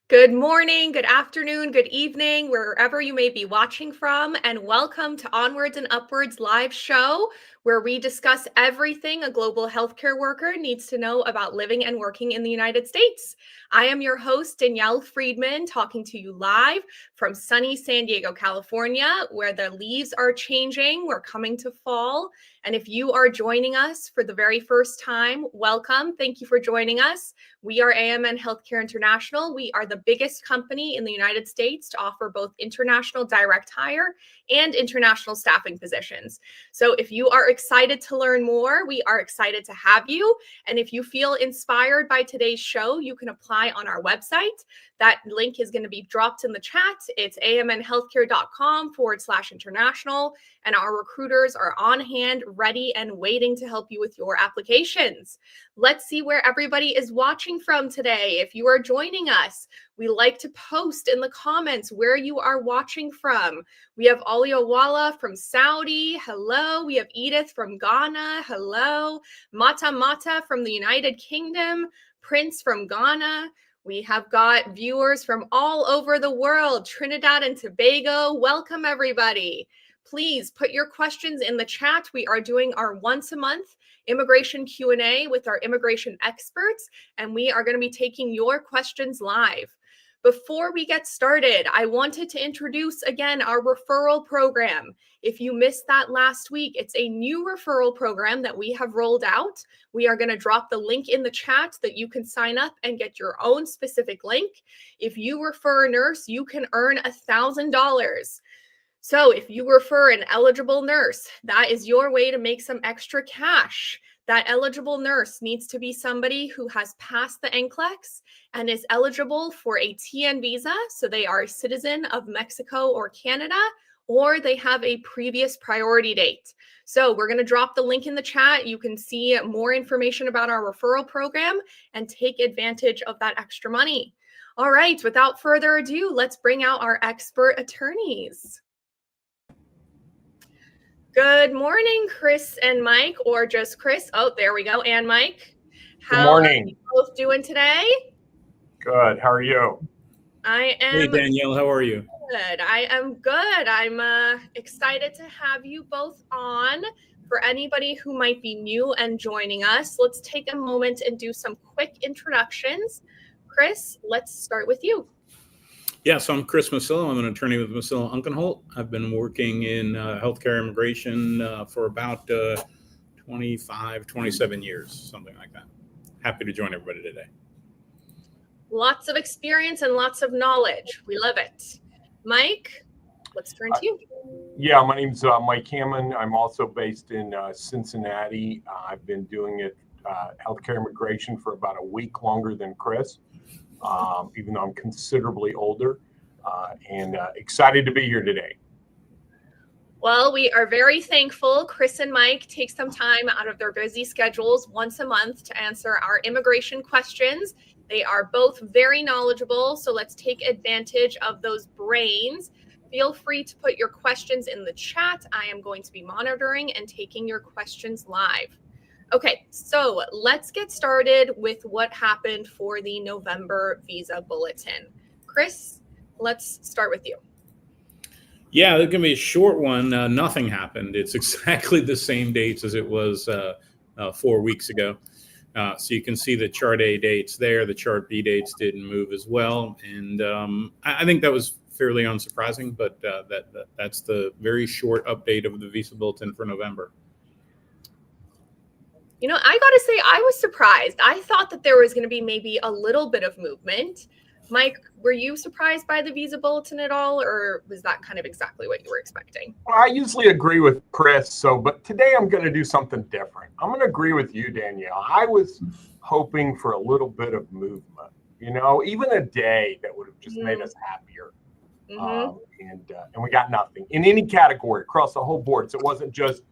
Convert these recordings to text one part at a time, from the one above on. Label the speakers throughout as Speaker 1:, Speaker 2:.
Speaker 1: Good morning, good afternoon, good evening, wherever you may be watching from, and welcome to Onwards and Upwards live show, where we discuss everything a global healthcare worker needs to know about living and working in the United States. I am your host, Danielle Friedman, talking to you live from sunny San Diego, California, where the leaves are changing. We're coming to fall. And if you are joining us for the very first time, welcome. Thank you for joining us. We are AMN Healthcare International. We are the biggest company in the United States to offer both international direct hire and international staffing positions. So if you are excited to learn more, we are excited to have you. And if you feel inspired by today's show, you can apply on our website. That link is going to be dropped in the chat. It's amnhealthcare.com/international. And our recruiters are on hand, ready and waiting to help you with your applications. Let's see where everybody is watching from today. If you are joining us, we like to post in the comments where you are watching from. We have Aliawala from Saudi. Hello. We have Edith from Ghana. Hello. Mata Mata from the United Kingdom. Prince from Ghana. We have got viewers from all over the world, Trinidad and Tobago. Welcome, everybody. Please put your questions in the chat. We are doing our once a month immigration Q&A with our immigration experts, and we are going to be taking your questions live. Before we get started, I wanted to introduce again our referral program. If you missed that last week, it's a new referral program that we have rolled out. We are going to drop the link in the chat that you can sign up and get your own specific link. If you refer a nurse, you can earn $1,000. So if you refer an eligible nurse, that is your way to make some extra cash. That eligible nurse needs to be somebody who has passed the NCLEX and is eligible for a TN visa. So they are a citizen of Mexico or Canada, or they have a previous priority date. So we're going to drop the link in the chat. You can see more information about our referral program and take advantage of that extra money. All right, without further ado, let's bring out our expert attorneys. Good morning, Chris and Mike, or just Chris. Oh, there we go. And Mike.
Speaker 2: Good morning.
Speaker 1: How are you both doing today?
Speaker 2: Good. How are you?
Speaker 1: I am.
Speaker 3: Hey, Danielle. How are you?
Speaker 1: Good. I am good. I'm excited to have you both on. For anybody who might be new and joining us, let's take a moment and do some quick introductions. Chris, let's start with you.
Speaker 3: Yeah, so I'm Chris Musillo. I'm an attorney with Musillo Unkenholt. I've been working in healthcare immigration for about 25, 27 years, something like that. Happy to join everybody today.
Speaker 1: Lots of experience and lots of knowledge. We love it. Mike, let's turn to you.
Speaker 2: Yeah, my name's Mike Hammond. I'm also based in Cincinnati. I've been doing it healthcare immigration for about a week longer than Chris. Even though I'm considerably older, and excited to be here today.
Speaker 1: Well, we are very thankful Chris and Mike take some time out of their busy schedules once a month to answer our immigration questions. They are both very knowledgeable, so let's take advantage of those brains. Feel free to put your questions in the chat. I am going to be monitoring and taking your questions live. Okay, so let's get started with what happened for the November visa bulletin. Chris, let's start with you.
Speaker 3: Yeah, it's going to be a short one. Nothing happened. It's exactly the same dates as it was 4 weeks ago. So you can see the Chart A dates there. The Chart B dates didn't move as well. And I think that was fairly unsurprising, but that's the very short update of the visa bulletin for November.
Speaker 1: You know, I got to say, I was surprised. I thought that there was going to be maybe a little bit of movement. Mike, were you surprised by the visa bulletin at all, or was that kind of exactly what you were expecting?
Speaker 2: Well, I usually agree with Chris, but today I'm going to do something different. I'm going to agree with you, Danielle. I was hoping for a little bit of movement, even a day that would have just made us happier. And we got nothing in any category across the whole board. So it wasn't just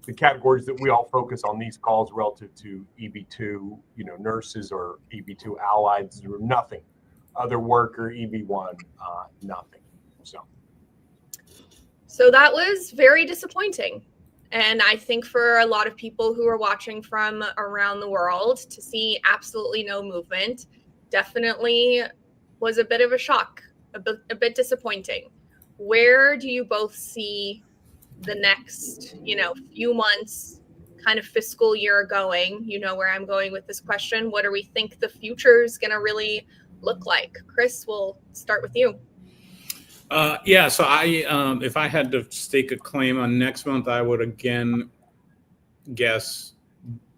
Speaker 2: the categories that we all focus on these calls relative to EB2, nurses or EB2 allies, or nothing. Other worker, EB1, nothing.
Speaker 1: So that was very disappointing. And I think for a lot of people who are watching from around the world, to see absolutely no movement definitely was a bit of a shock, a bit disappointing. Where do you both see the next, few months, kind of fiscal year going? You know where I'm going with this question. What do we think the future is going to really look like? Chris, we'll start with you.
Speaker 3: So if I had to stake a claim on next month, I would again guess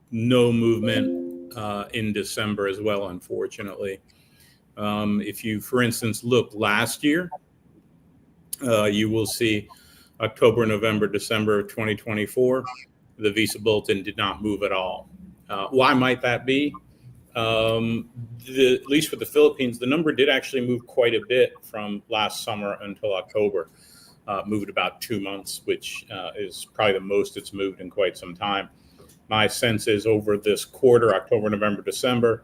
Speaker 3: no movement in December as well, unfortunately. If you, for instance, look last year, you will see October, November, December of 2024, the Visa Bulletin did not move at all. Why might that be? At least for the Philippines, the number did actually move quite a bit from last summer until October. Moved about 2 months, which is probably the most it's moved in quite some time. My sense is over this quarter, October, November, December,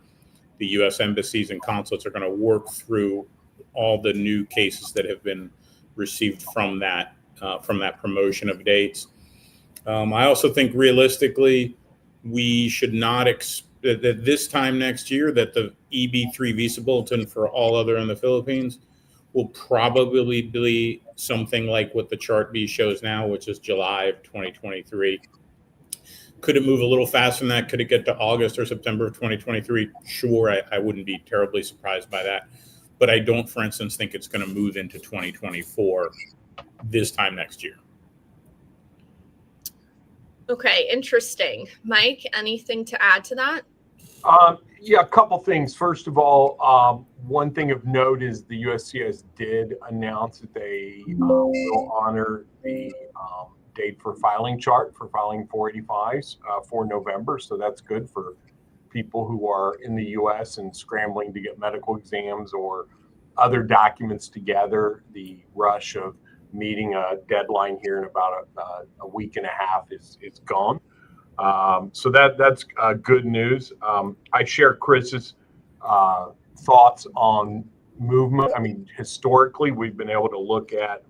Speaker 3: the U.S. embassies and consulates are going to work through all the new cases that have been received from that promotion of dates. I also think realistically, we should not expect that this time next year that the EB3 Visa Bulletin for all other in the Philippines will probably be something like what the Chart B shows now, which is July of 2023. Could it move a little faster than that? Could it get to August or September of 2023? Sure, I wouldn't be terribly surprised by that. But I don't, for instance, think it's going to move into 2024 this time next year.
Speaker 1: Okay, interesting. Mike, anything to add to that?
Speaker 2: Yeah, a couple things. First of all, one thing of note is the USCIS did announce that they will honor the date for filing chart for filing 485s for November. So that's good for people who are in the U.S. and scrambling to get medical exams or other documents together. The rush of meeting a deadline here in about a week and a half is gone. So that's good news. I share Chris's thoughts on movement. I mean, historically, we've been able to look at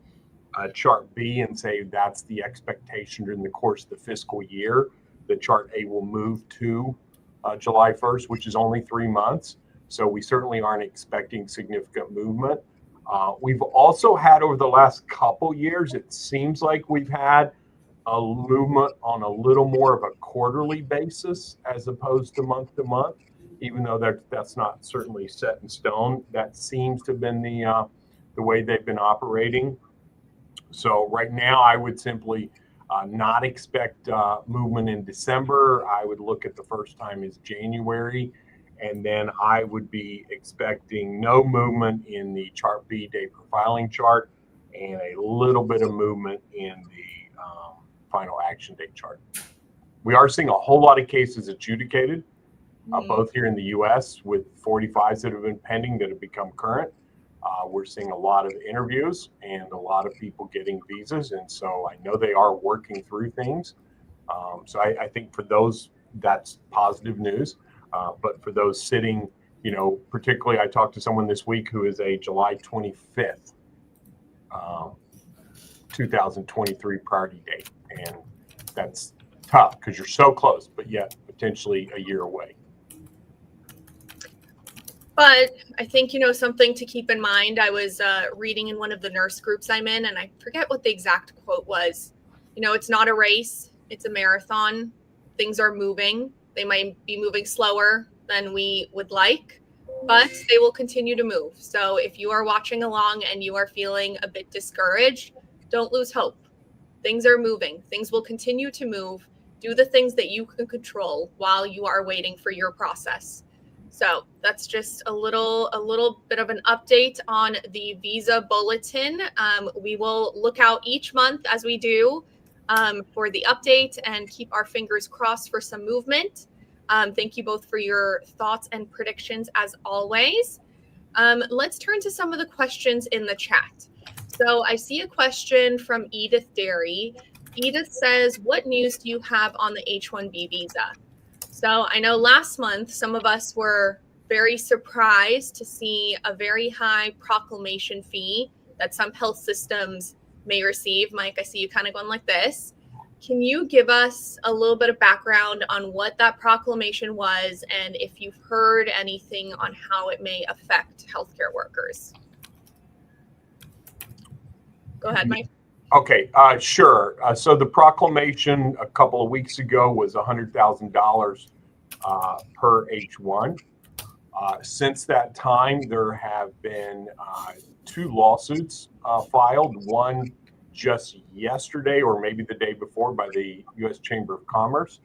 Speaker 2: Chart B and say that's the expectation during the course of the fiscal year that Chart A will move to July 1st, which is only 3 months. So we certainly aren't expecting significant movement. We've also had over the last couple years, it seems like we've had a movement on a little more of a quarterly basis as opposed to month, even though that's not certainly set in stone. That seems to have been the way they've been operating. So right now, I would simply not expect movement in December. I would look at the first time as January, and then I would be expecting no movement in the Chart B date for filing chart and a little bit of movement in the final action date chart. We are seeing a whole lot of cases adjudicated, both here in the U.S. with 45s that have been pending that have become current. We're seeing a lot of interviews and a lot of people getting visas. And so I know they are working through things. So I think for those, that's positive news. But for those sitting, particularly I talked to someone this week who is a July 25th, 2023 priority date. And that's tough because you're so close, but yet potentially a year away.
Speaker 1: But I think, something to keep in mind. I was reading in one of the nurse groups I'm in, and I forget what the exact quote was. It's not a race, it's a marathon. Things are moving. They might be moving slower than we would like, but they will continue to move. So if you are watching along and you are feeling a bit discouraged, don't lose hope. Things are moving. Things will continue to move. Do the things that you can control while you are waiting for your process. So that's just a little bit of an update on the visa bulletin. We will look out each month as we do for the update and keep our fingers crossed for some movement. Thank you both for your thoughts and predictions as always. Let's turn to some of the questions in the chat. So I see a question from Edith Derry. Edith says, what news do you have on the H-1B visa? So I know last month, some of us were very surprised to see a very high proclamation fee that some health systems may receive. Mike, I see you kind of going like this. can you give us a little bit of background on what that proclamation was and if you've heard anything on how it may affect healthcare workers? Go ahead, Mike.
Speaker 2: Okay, sure. So the proclamation a couple of weeks ago was $100,000 per H1. Since that time, there have been 2 lawsuits filed, one just yesterday or maybe the day before by the U.S. Chamber of Commerce,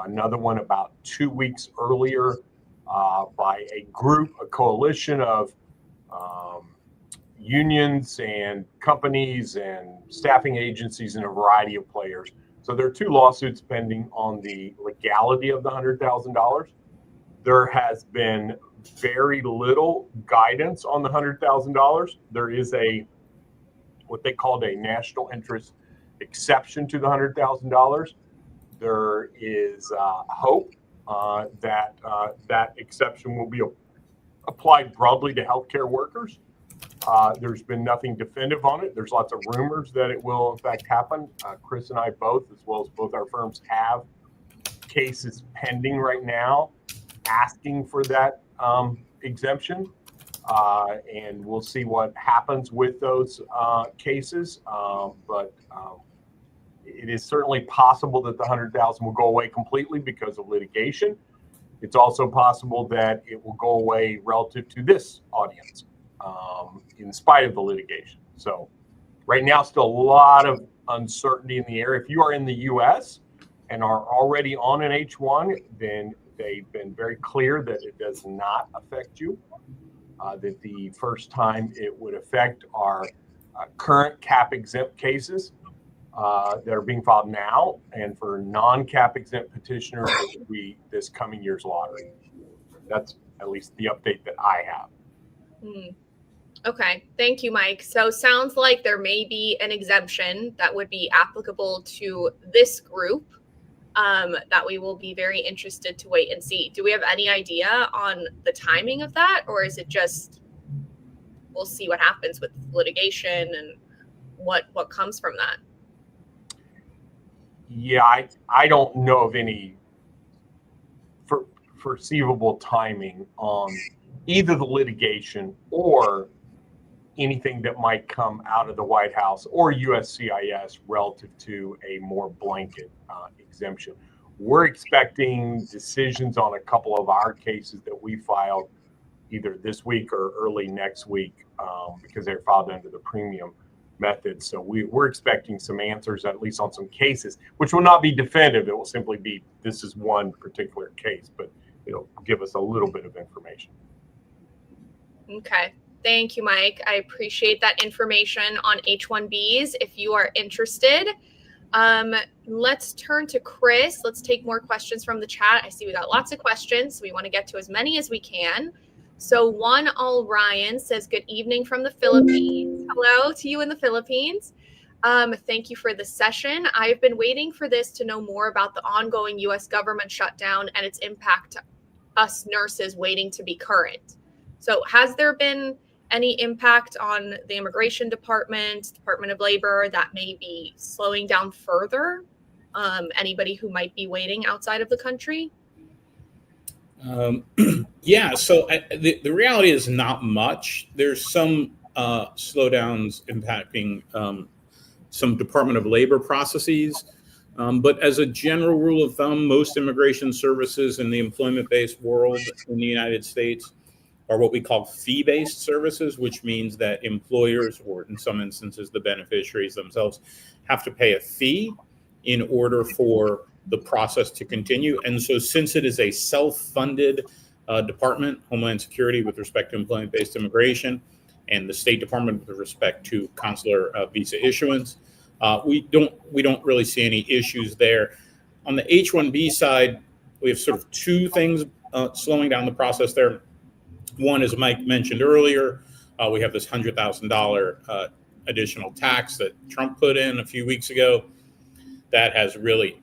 Speaker 2: another one about 2 weeks earlier by a coalition of unions and companies and staffing agencies and a variety of players. So there are 2 lawsuits pending on the legality of the $100,000. There has been very little guidance on the $100,000. There is what they called a national interest exception to the $100,000. There is hope that that exception will be applied broadly to healthcare workers. There's been nothing definitive on it. There's lots of rumors that it will in fact happen. Chris and I both, as well as both our firms, have cases pending right now asking for that exemption. And we'll see what happens with those cases. But it is certainly possible that the $100,000 will go away completely because of litigation. It's also possible that it will go away relative to this audience, in spite of the litigation. So right now, still a lot of uncertainty in the air. If you are in the U.S. and are already on an H1, then they've been very clear that it does not affect you. That the first time it would affect are current cap exempt cases that are being filed now, and for non-cap exempt petitioners, it will be this coming year's lottery. That's at least the update that I have.
Speaker 1: Okay, thank you, Mike. So sounds like there may be an exemption that would be applicable to this group that we will be very interested to wait and see. Do we have any idea on the timing of that, or is it just we'll see what happens with litigation and what comes from that?
Speaker 2: Yeah, I don't know of any foreseeable timing on either the litigation or anything that might come out of the White House or USCIS relative to a more blanket exemption. We're expecting decisions on a couple of our cases that we filed either this week or early next week because they're filed under the premium method. So we're expecting some answers, at least on some cases, which will not be definitive. It will simply be, this is one particular case, but it'll give us a little bit of information.
Speaker 1: Okay. Thank you, Mike. I appreciate that information on H-1Bs. If you are interested, let's turn to Chris. Let's take more questions from the chat. I see we got lots of questions, so we want to get to as many as we can. So One All Ryan says, good evening from the Philippines. Hello to you in the Philippines. Thank you for the session. I've been waiting for this to know more about the ongoing U.S. government shutdown and its impact to us nurses waiting to be current. So has there been any impact on the Immigration Department, Department of Labor that may be slowing down further? Anybody who might be waiting outside of the country?
Speaker 3: Yeah, so the reality is not much. There's some slowdowns impacting some Department of Labor processes. But as a general rule of thumb, most immigration services in the employment-based world in the United States are what we call fee-based services, which means that employers, or in some instances the beneficiaries themselves, have to pay a fee in order for the process to continue. And so since it is a self-funded department, Homeland Security with respect to employment-based immigration, and the State Department with respect to consular visa issuance, we don't really see any issues there. On the H-1B side, we have sort of 2 things slowing down the process there. One, as Mike mentioned earlier, we have this $100,000 additional tax that Trump put in a few weeks ago. That has really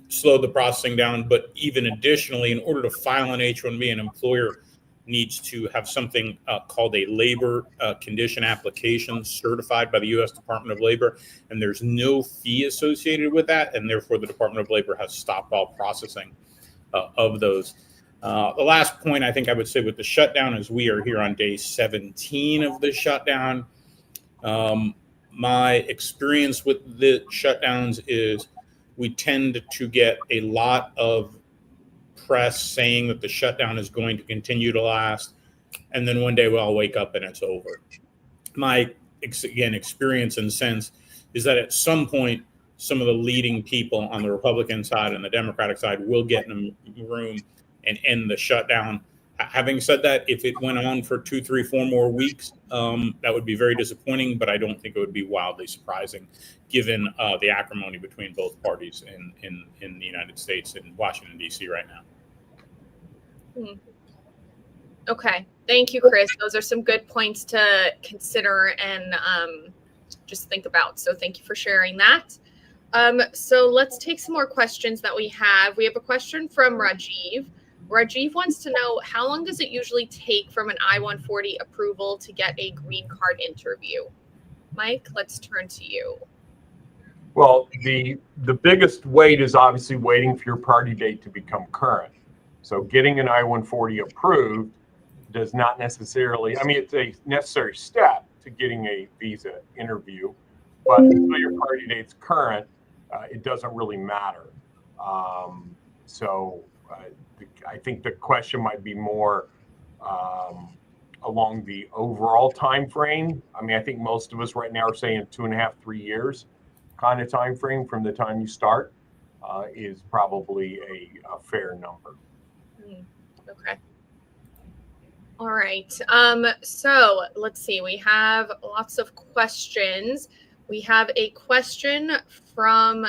Speaker 3: slowed the processing down. But even additionally, in order to file an H-1B, an employer needs to have something called a labor condition application certified by the U.S. Department of Labor, and there's no fee associated with that, and therefore the Department of Labor has stopped all processing of those. The last point I think I would say with the shutdown is we are here on day 17 of the shutdown. My experience with the shutdowns is we tend to get a lot of press saying that the shutdown is going to continue to last, and then one day we'll all wake up and it's over. My experience and sense is that at some point, some of the leading people on the Republican side and the Democratic side will get in a room and end the shutdown. Having said that, if it went on for 2, 3, 4 more weeks, that would be very disappointing, but I don't think it would be wildly surprising given the acrimony between both parties in the United States and Washington, D.C. right now.
Speaker 1: Okay. Thank you, Chris. Those are some good points to consider and just think about. So thank you for sharing that. So let's take some more questions that we have. We have a question from Rajiv. Rajiv wants to know, how long does it usually take from an I-140 approval to get a green card interview? Mike, let's turn to you.
Speaker 2: Well, the biggest wait is obviously waiting for your priority date to become current. So getting an I-140 approved does not necessarily, I mean, it's a necessary step to getting a visa interview, but until your priority date's current, it doesn't really matter. I think the question might be more along the overall time frame. I mean, I think most of us right now are saying 2.5, 3 years kind of time frame from the time you start is probably a fair number.
Speaker 1: Okay. All right. So let's see. We have lots of questions. We have a question from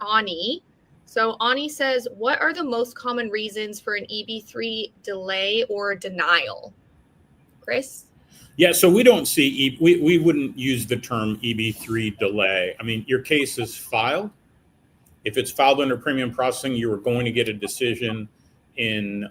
Speaker 1: Ani. So Ani says, what are the most common reasons for an EB3 delay or denial? Chris?
Speaker 3: Yeah, so we don't see, we wouldn't use the term EB3 delay. I mean, your case is filed. If it's filed under premium processing, you are going to get a decision in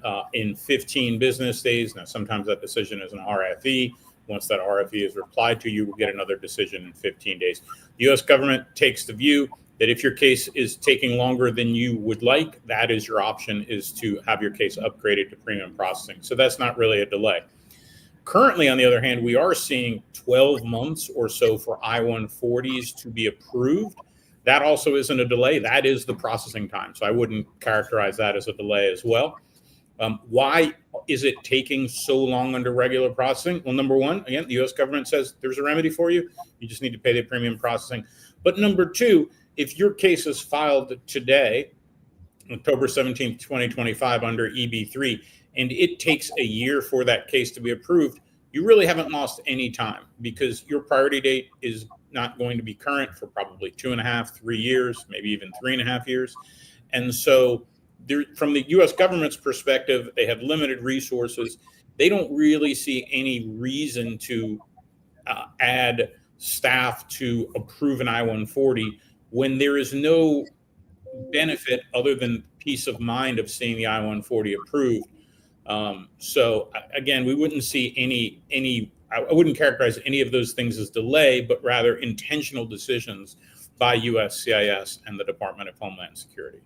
Speaker 3: 15 business days. Now, sometimes that decision is an RFE. Once that RFE is replied to, you will get another decision in 15 days. The U.S. government takes the view that if your case is taking longer than you would like, that is your option, is to have your case upgraded to premium processing. So that's not really a delay. Currently, on the other hand, we are seeing 12 months or so for I-140s to be approved. That also isn't a delay. That is the processing time. So I wouldn't characterize that as a delay as well. Why is it taking so long under regular processing? Well, number one, again, the U.S. government says there's a remedy for you. You just need to pay the premium processing. But number two, if your case is filed today, October 17th, 2025, under EB3, and it takes a year for that case to be approved, you really haven't lost any time, because your priority date is not going to be current for probably 2.5, 3 years, maybe even 3.5 years. And so from the U.S. government's perspective, they have limited resources. They don't really see any reason to add staff to approve an I-140 when there is no benefit other than peace of mind of seeing the I-140 approved. So again, we wouldn't see any, I wouldn't characterize any of those things as delay, but rather intentional decisions by USCIS and the Department of Homeland Security.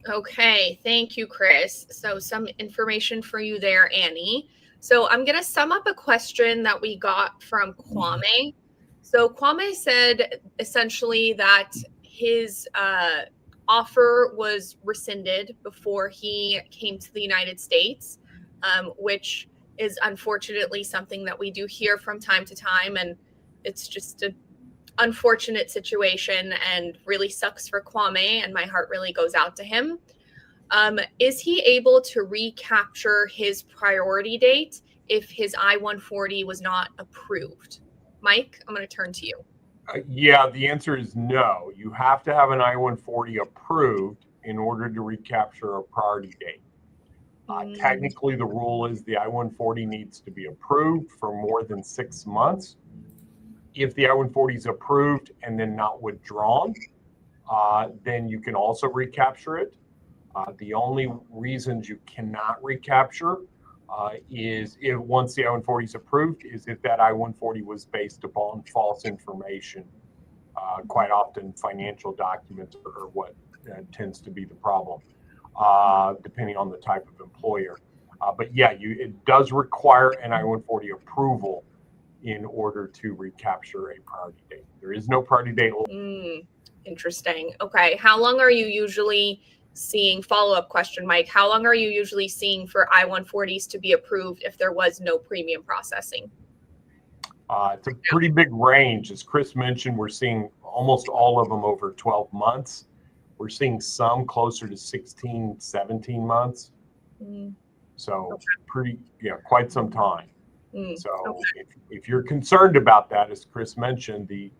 Speaker 1: Okay, thank you, Chris. So some information for you there, Annie. So I'm going to sum up a question that we got from Kwame. So Kwame said essentially that his offer was rescinded before he came to the United States, which is unfortunately something that we do hear from time to time. And it's just an unfortunate situation and really sucks for Kwame, and my heart really goes out to him. Is he able to recapture his priority date if his I-140 was not approved? Mike, I'm going to turn to you.
Speaker 2: Yeah, the answer is no. You have to have an I-140 approved in order to recapture a priority date. Technically, the rule is the I-140 needs to be approved for more than 6 months. If the I-140 is approved and then not withdrawn, then you can also recapture it. The only reasons you cannot recapture is if once the I-140 is approved, is if that I-140 was based upon false information. Quite often financial documents are what tends to be the problem, depending on the type of employer. But yeah, it does require an I-140 approval in order to recapture a priority date. There is no priority date.
Speaker 1: Interesting. Okay. How long are you usually seeing, follow-up question, Mike, how long are you usually seeing for I-140s to be approved if there was no premium processing?
Speaker 2: It's a pretty big range. As Chris mentioned, we're seeing almost all of them over 12 months. We're seeing some closer to 16, 17 months. So pretty, quite some time. So if you're concerned about that, as Chris mentioned, the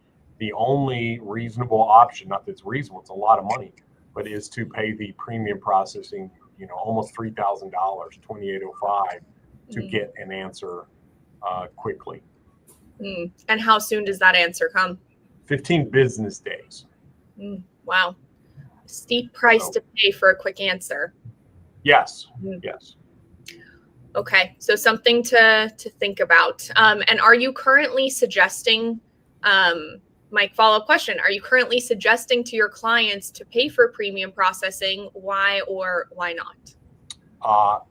Speaker 2: only reasonable option, not that it's reasonable, it's a lot of money, but is to pay the premium processing, almost $3,000, $2,805 to get an answer quickly.
Speaker 1: And how soon does that answer come?
Speaker 2: 15 business days.
Speaker 1: Wow. Steep price to pay for a quick answer.
Speaker 2: Yes. Yes.
Speaker 1: Okay. So something to think about. And are you currently suggesting, Mike, follow-up question, are you currently suggesting to your clients to pay for premium processing? Why or why not?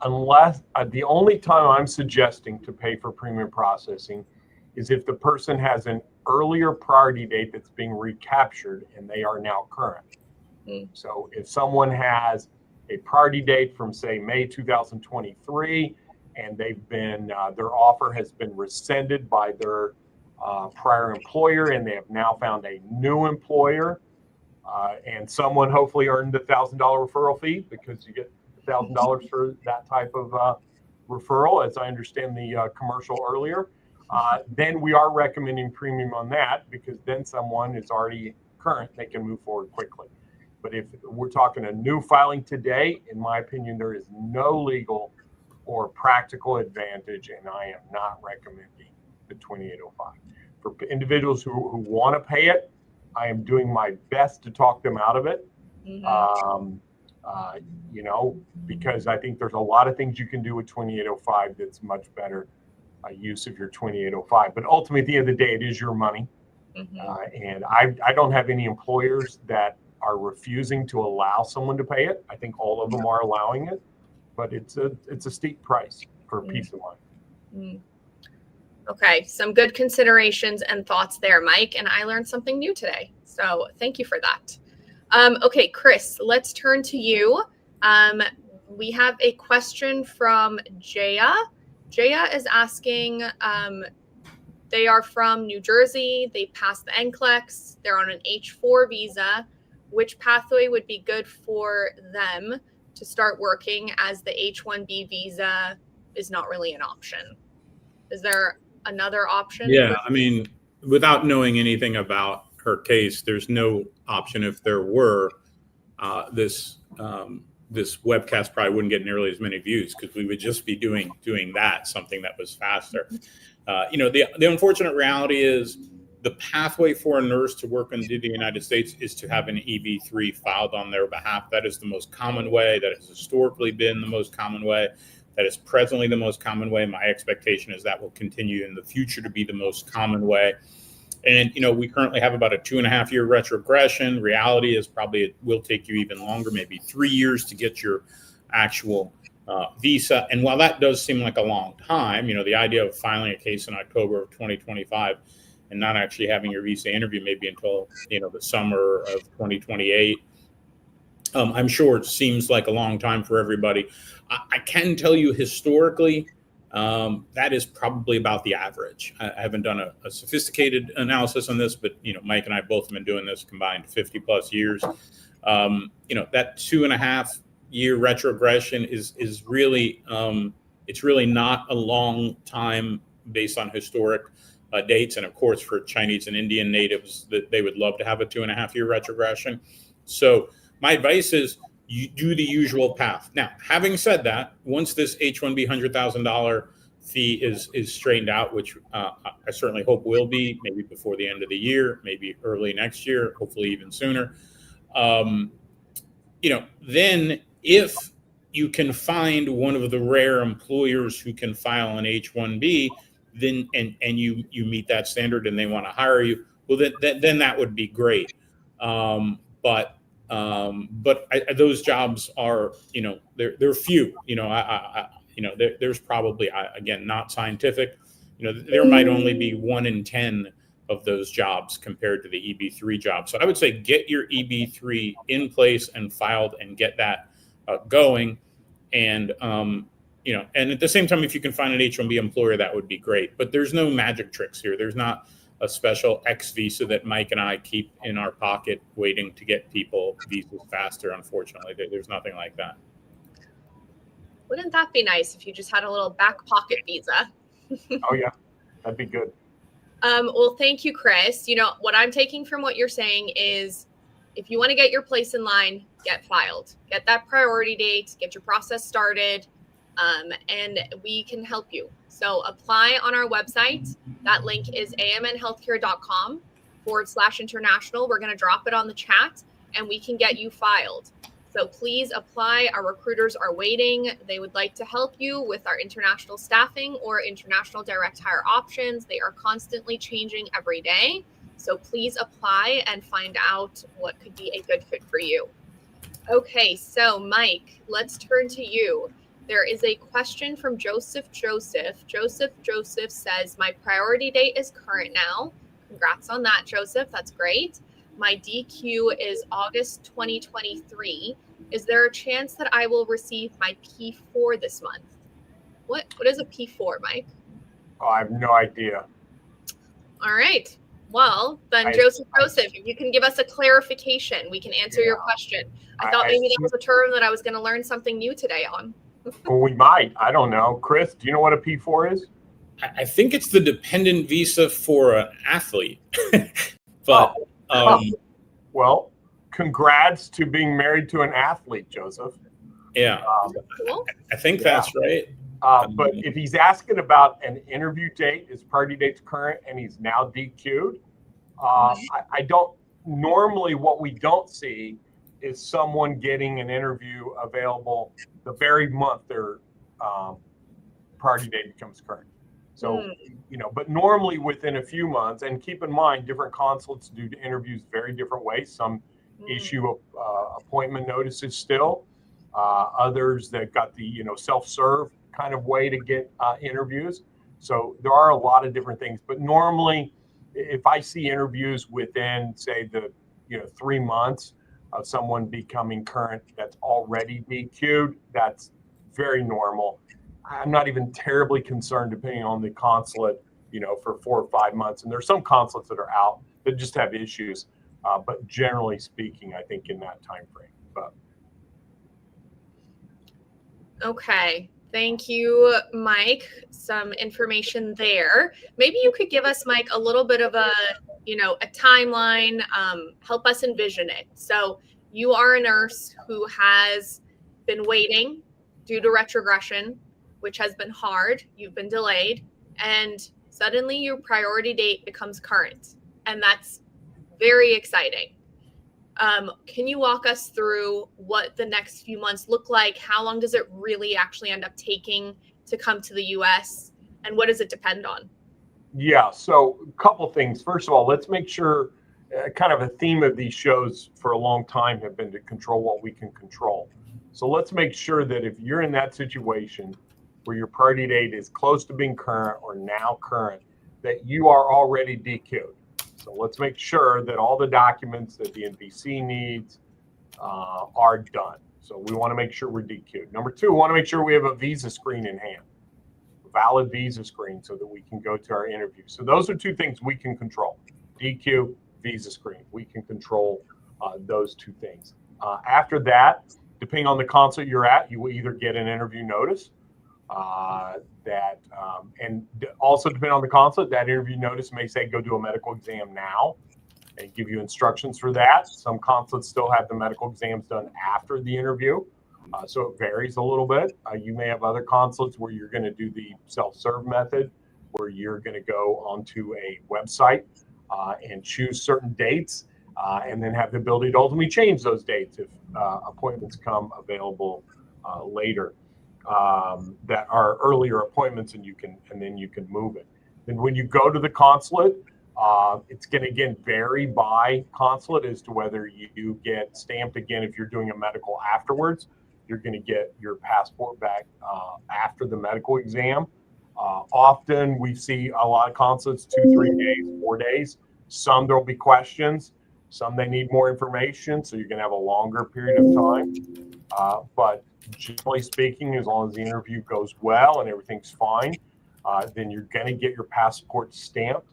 Speaker 2: Unless the only time I'm suggesting to pay for premium processing is if the person has an earlier priority date that's being recaptured and they are now current. So if someone has a priority date from, say, May 2023, and they've been their offer has been rescinded by their prior employer, and they have now found a new employer, and someone hopefully earned the $1,000 referral fee, because you get $1,000 for that type of referral, as I understand the commercial earlier. Then we are recommending premium on that, because then someone is already current, they can move forward quickly. But if we're talking a new filing today, in my opinion, there is no legal or practical advantage, and I am not recommending the 2805. For individuals who want to pay it, I am doing my best to talk them out of it. Because I think there's a lot of things you can do with 2805 that's much better use of your 2805. But ultimately, at the end of the day, it is your money. And I don't have any employers that are refusing to allow someone to pay it. I think all of them are allowing it, but it's a steep price for peace of mind.
Speaker 1: Okay, some good considerations and thoughts there, Mike, and I learned something new today. So thank you for that. Okay, Chris, let's turn to you. We have a question from Jaya. Jaya is asking, they are from New Jersey. They passed the NCLEX. They're on an H-4 visa. Which pathway would be good for them to start working, as the H-1B visa is not really an option? Is there another option?
Speaker 3: Yeah, I mean, without knowing anything about her case, there's no option. If there were, this webcast probably wouldn't get nearly as many views, because we would just be doing that, something that was faster. The unfortunate reality is the pathway for a nurse to work in the United States is to have an EB-3 filed on their behalf. That is the most common way. That has historically been the most common way. That is presently the most common way. My expectation is that will continue in the future to be the most common way. And, we currently have about a 2.5-year retrogression. Reality is probably it will take you even longer, maybe 3 years to get your actual visa. And while that does seem like a long time, the idea of filing a case in October of 2025 and not actually having your visa interview maybe until, the summer of 2028, I'm sure it seems like a long time for everybody. I can tell you historically, that is probably about the average. I haven't done a sophisticated analysis on this, but, Mike and I both have been doing this combined 50 plus years. That 2.5-year retrogression is really, it's really not a long time based on historic dates. And of course, for Chinese and Indian natives, that they would love to have a 2.5-year retrogression. So my advice is you do the usual path. Now, having said that, once this H-1B $100,000 fee is straightened out, which I certainly hope will be, maybe before the end of the year, maybe early next year, hopefully even sooner, then If you can find one of the rare employers who can file an H-1B, then and you meet that standard and they want to hire you, well, then that would be great. But those jobs are, they're few. There's probably, again, not scientific. There might only be 1 in 10 of those jobs compared to the EB3 job. So I would say get your EB3 in place and filed and get that going. And and at the same time, if you can find an H-1B employer, that would be great. But there's no magic tricks here. There's not a special X visa that Mike and I keep in our pocket waiting to get people visas faster. Unfortunately, there's nothing like that.
Speaker 1: Wouldn't that be nice if you just had a little back pocket visa?
Speaker 2: Oh yeah, that'd be good.
Speaker 1: Well, thank you, Chris. What I'm taking from what you're saying is if you want to get your place in line, get filed, get that priority date, get your process started, and we can help you. So apply on our website. That link is amnhealthcare.com/international. We're going to drop it on the chat and we can get you filed. So please apply. Our recruiters are waiting. They would like to help you with our international staffing or international direct hire options. They are constantly changing every day. So please apply and find out what could be a good fit for you. Okay, so Mike, let's turn to you. There is a question from Joseph. Joseph says, my priority date is current now. Congrats on that, Joseph. That's great. My DQ is August 2023. Is there a chance that I will receive my P4 this month? What is a P4, Mike?
Speaker 2: Oh, I have no idea.
Speaker 1: All right. Well, then Joseph, if you can give us a clarification, we can answer your question. I thought maybe that was a term that I was going to learn something new today on.
Speaker 2: Well, we might. I don't know. Chris, do you know what a P4 is?
Speaker 3: I think it's the dependent visa for an athlete. But
Speaker 2: well, congrats to being married to an athlete, Joseph.
Speaker 3: Yeah,
Speaker 1: cool.
Speaker 3: I think that's right.
Speaker 2: But if he's asking about an interview date, his party date's current, and he's now DQ'd, I don't. Normally, what we don't see is someone getting an interview available the very month their party date becomes current. So, but normally within a few months, and keep in mind, different consulates do interviews very different ways. Some issue appointment notices still. Others that got the, self-serve kind of way to get interviews. So there are a lot of different things. But normally, if I see interviews within, say, the 3 months of someone becoming current that's already DQ'd, that's very normal. I'm not even terribly concerned, depending on the consulate, for 4 or 5 months. And there's some consulates that are out that just have issues. But generally speaking, I think in that time frame. But
Speaker 1: okay. Thank you, Mike. Some information there. Maybe you could give us, Mike, a little bit of a timeline, help us envision it. So you are a nurse who has been waiting due to retrogression, which has been hard. You've been delayed, and suddenly your priority date becomes current. And that's very exciting. Can you walk us through what the next few months look like? How long does it really actually end up taking to come to the US? And what does it depend on?
Speaker 2: Yeah, so a couple things. First of all, let's make sure kind of a theme of these shows for a long time have been to control what we can control. So let's make sure that if you're in that situation where your party date is close to being current or now current, that you are already DQ'd. So let's make sure that all the documents that the NVC needs are done. So we want to make sure we're DQ'd. Number two, we want to make sure we have a visa screen in hand, a valid visa screen, so that we can go to our interview. So those are two things we can control: DQ, visa screen. We can control those two things. After that, depending on the consulate you're at, you will either get an interview notice and also depending on the consulate, that interview notice may say go do a medical exam now and give you instructions for that. Some consulates still have the medical exams done after the interview. So it varies a little bit. You may have other consulates where you're going to do the self-serve method, where you're going to go onto a website and choose certain dates. and then have the ability to ultimately change those dates if appointments come available later that are earlier appointments, and then you can move it. Then when you go to the consulate, it's going to again vary by consulate as to whether you get stamped again. If you're doing a medical afterwards, you're going to get your passport back after the medical exam. Often we see a lot of consulates 2, 3 days, 4 days. Some there'll be questions. Some they need more information, so you're going to have a longer period of time. But generally speaking, as long as the interview goes well and everything's fine, then you're going to get your passport stamped.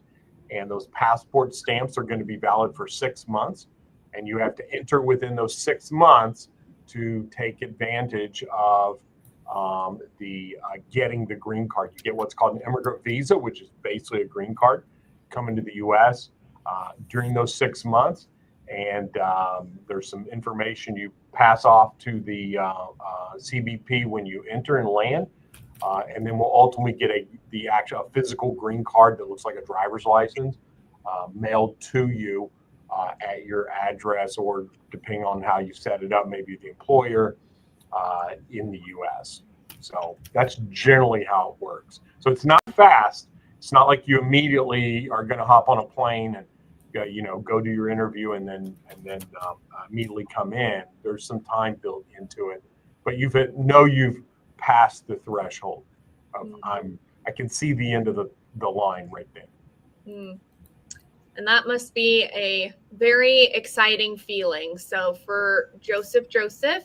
Speaker 2: And those passport stamps are going to be valid for 6 months. And you have to enter within those 6 months to take advantage of getting the green card. You get what's called an immigrant visa, which is basically a green card coming to the U.S. During those 6 months. And there's some information you pass off to the CBP when you enter and land. And then we'll ultimately get the actual physical green card that looks like a driver's license mailed to you at your address, or depending on how you set it up, maybe the employer in the U.S. So that's generally how it works. So it's not fast. It's not like you immediately are going to hop on a plane and go do your interview and then immediately come in. There's some time built into it, but you've passed the threshold of I can see the end of the line right there.
Speaker 1: And that must be a very exciting feeling. So for Joseph,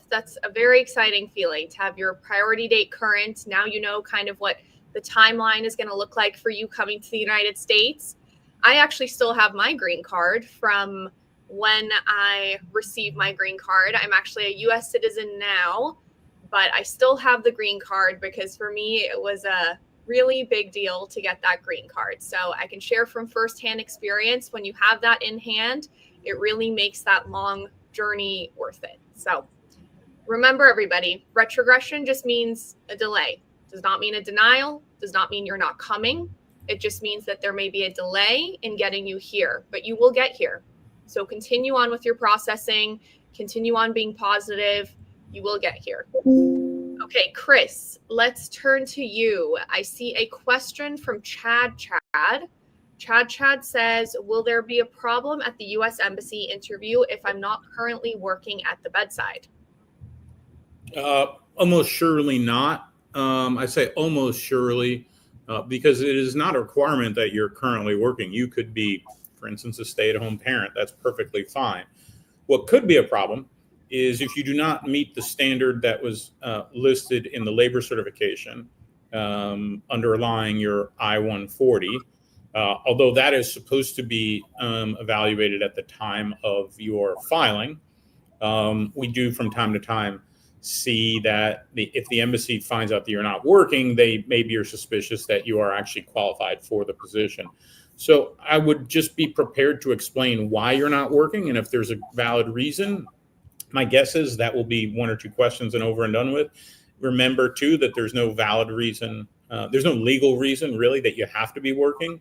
Speaker 1: that's a very exciting feeling to have your priority date current. Now you know kind of what the timeline is going to look like for you coming to the United States. I actually still have my green card from when I received my green card. I'm actually a U.S. citizen now, but I still have the green card because for me, it was a really big deal to get that green card. So I can share from firsthand experience. When you have that in hand, it really makes that long journey worth it. So remember, everybody, retrogression just means a delay. Does not mean a denial, does not mean you're not coming. It just means that there may be a delay in getting you here, but you will get here. So continue on with your processing, continue on being positive. You will get here. Okay, Chris, let's turn to you. I see a question from Chad. Chad says, will there be a problem at the U.S. Embassy interview if I'm not currently working at the bedside?
Speaker 3: Almost surely not. I say almost surely because it is not a requirement that you're currently working. You could be, for instance, a stay-at-home parent. That's perfectly fine. What could be a problem is if you do not meet the standard that was listed in the labor certification underlying your I-140, although that is supposed to be evaluated at the time of your filing. We do from time to time see that if the embassy finds out that you're not working, they maybe are suspicious that you are actually qualified for the position. So I would just be prepared to explain why you're not working, and if there's a valid reason, my guess is that will be 1 or 2 questions and over and done with. Remember, too, that there's no valid reason. There's no legal reason, really, that you have to be working.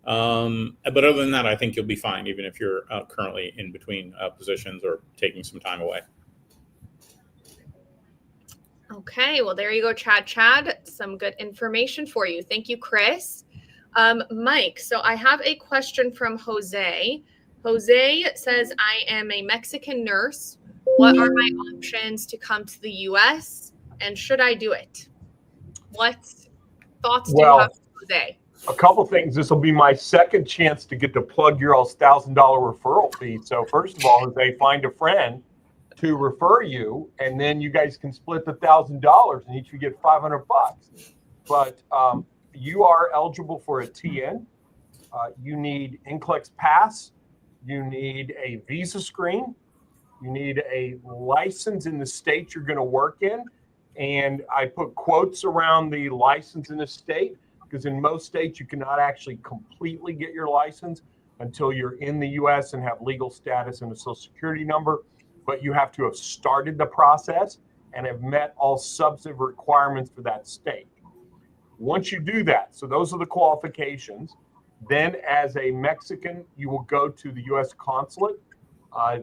Speaker 3: But other than that, I think you'll be fine, even if you're currently in between positions or taking some time away.
Speaker 1: Okay, well, there you go, Chad. Some good information for you. Thank you, Chris. Mike, so I have a question from Jose. Jose says, I am a Mexican nurse. What are my options to come to the U.S. and should I do it? What thoughts do you have, Jose?
Speaker 2: A couple things. This will be my second chance to get to plug your all's $1,000 referral fee. So first of all, Jose, find a friend to refer you, and then you guys can split the $1,000 and each of you get $500. But you are eligible for a TN. You need NCLEX pass. You need a visa screen. You need a license in the state you're going to work in. And I put quotes around the license in the state because in most states you cannot actually completely get your license until you're in the U.S. and have legal status and a social security number. But you have to have started the process and have met all substantive requirements for that state. Once you do that, so those are the qualifications, then as a Mexican, you will go to the U.S. consulate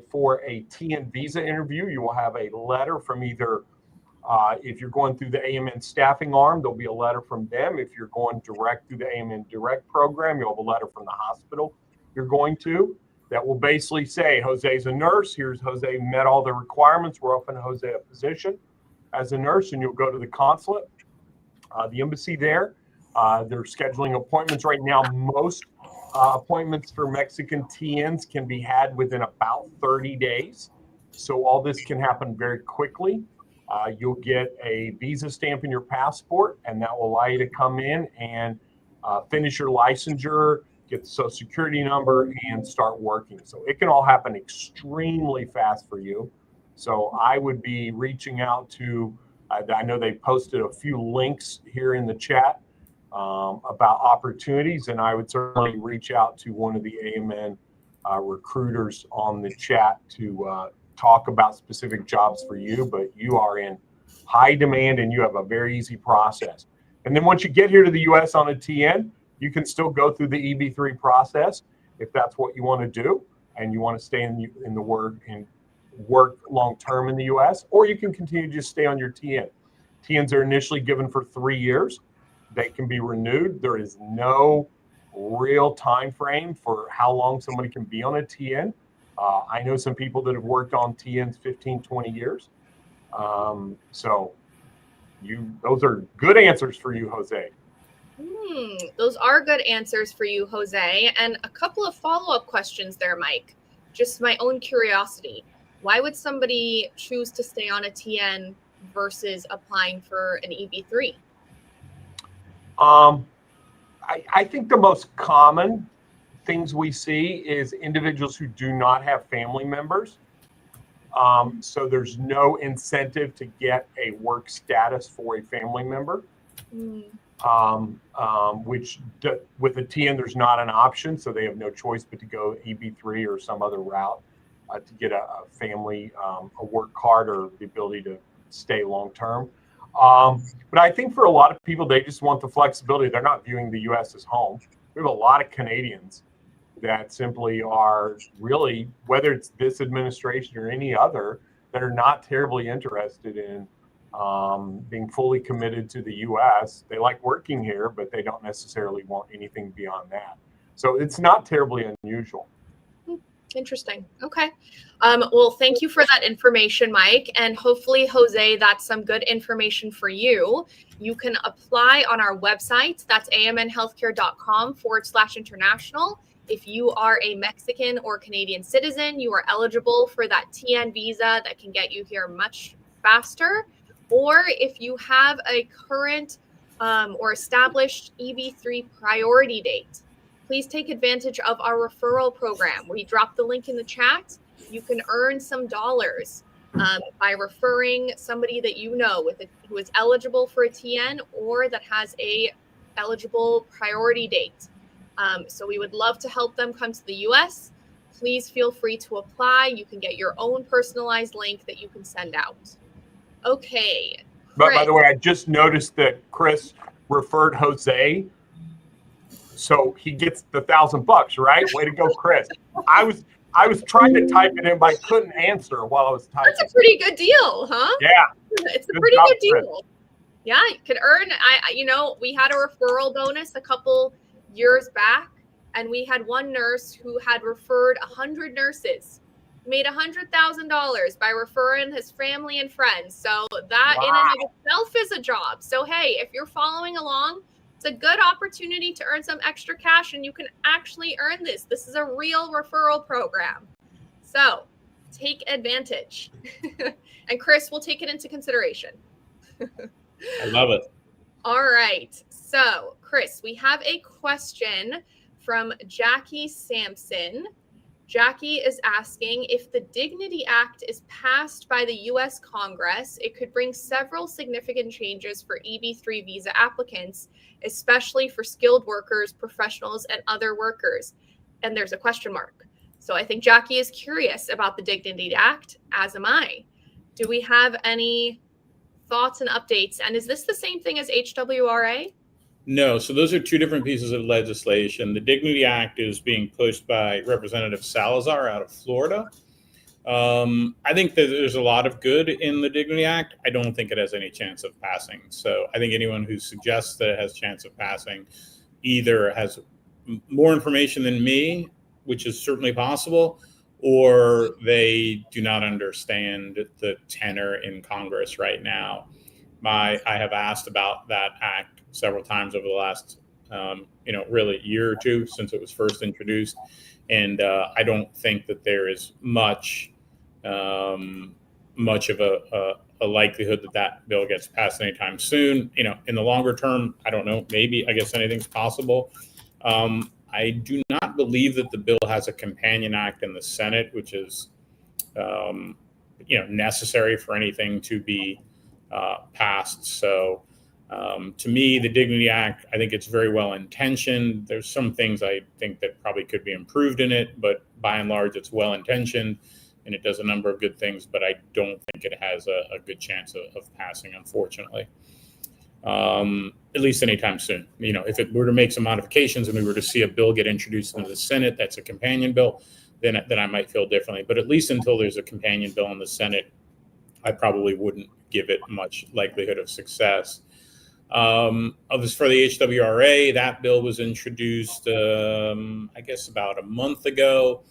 Speaker 2: for a TN visa interview, you will have a letter from either, if you're going through the AMN staffing arm, there'll be a letter from them. If you're going direct through the AMN direct program, you'll have a letter from the hospital you're going to that will basically say, Jose's a nurse. Here's Jose, met all the requirements. We're offering Jose a position as a nurse, and you'll go to the consulate, the embassy there. They're scheduling appointments right now. Most appointments for Mexican TNs can be had within about 30 days. So all this can happen very quickly. You'll get a visa stamp in your passport, and that will allow you to come in and finish your licensure, get the social security number, and start working. So it can all happen extremely fast for you. So I would be reaching out to, I know they posted a few links here in the chat about opportunities, and I would certainly reach out to one of the AMN recruiters on the chat to talk about specific jobs for you, but you are in high demand and you have a very easy process. And then once you get here to the US on a TN, you can still go through the EB3 process if that's what you want to do and you want to stay in the work long term in the US, or you can continue to just stay on your TN. TNs are initially given for 3 years. They can be renewed. There is no real time frame for how long somebody can be on a TN. I know some people that have worked on TNs 15, 20 years. So those are good answers for you, Jose.
Speaker 1: Those are good answers for you, Jose. And a couple of follow-up questions there, Mike. Just my own curiosity. Why would somebody choose to stay on a TN versus applying for an EB3?
Speaker 2: I think the most common things we see is individuals who do not have family members. So there's no incentive to get a work status for a family member, which with a TN, there's not an option. So they have no choice but to go EB3 or some other route to get a family, a work card, or the ability to stay long term. But I think for a lot of people, they just want the flexibility. They're not viewing the U.S. as home. We have a lot of Canadians that simply are really, whether it's this administration or any other, that are not terribly interested in being fully committed to the U.S. They like working here, but they don't necessarily want anything beyond that. So it's not terribly unusual.
Speaker 1: Interesting. Okay. Well, thank you for that information, Mike. And hopefully, Jose, that's some good information for you. You can apply on our website. That's amnhealthcare.com/international. If you are a Mexican or Canadian citizen, you are eligible for that TN visa that can get you here much faster. Or if you have a current or established EB3 priority date, please take advantage of our referral program. We dropped the link in the chat. You can earn some dollars by referring somebody that you know who is eligible for a TN or that has a eligible priority date. So we would love to help them come to the US. Please feel free to apply. You can get your own personalized link that you can send out. Okay.
Speaker 2: But by the way, I just noticed that Chris referred Jose, so he gets the $1,000, right? Way to go, Chris. I was trying to type it in, but I couldn't answer while I was typing.
Speaker 1: That's a pretty good deal, huh?
Speaker 2: Yeah.
Speaker 1: It's a pretty good deal. Chris. Yeah, you could earn. We had a referral bonus a couple years back, and we had one nurse who had referred 100 nurses, made $100,000 by referring his family and friends. So that in and of itself is a job. So hey, if you're following along, it's a good opportunity to earn some extra cash, and you can actually earn this. This is a real referral program. So take advantage. And Chris will take it into consideration.
Speaker 3: I love it.
Speaker 1: All right. So, Chris, we have a question from Jackie Sampson. Jackie is asking, if the Dignity Act is passed by the U.S. Congress, it could bring several significant changes for EB3 visa applicants, especially for skilled workers, professionals, and other workers. And there's a question mark. So I think Jackie is curious about the Dignity Act, as am I. Do we have any thoughts and updates? And is this the same thing as HWRA?
Speaker 3: No, so those are two different pieces of legislation. The Dignity Act is being pushed by Representative Salazar out of Florida, I think that there's a lot of good in the Dignity Act. I don't think it has any chance of passing. So I think anyone who suggests that it has a chance of passing either has more information than me, which is certainly possible, or they do not understand the tenor in Congress right now. I have asked about that act several times over the last, really year or two since it was first introduced. And I don't think that there is much of a likelihood that that bill gets passed anytime soon. In the longer term, I don't know. Maybe, I guess anything's possible. I do not believe that the bill has a companion act in the Senate, which is, necessary for anything to be passed. So to me, the Dignity Act, I think it's very well intentioned. There's some things I think that probably could be improved in it, but by and large, it's well intentioned and it does a number of good things, but I don't think it has a good chance of passing, unfortunately. At least anytime soon. If it were to make some modifications and we were to see a bill get introduced into the Senate that's a companion bill, then I might feel differently. But at least until there's a companion bill in the Senate, I probably wouldn't give it much likelihood of success. As for the HWRA, that bill was introduced, I guess, about a month ago.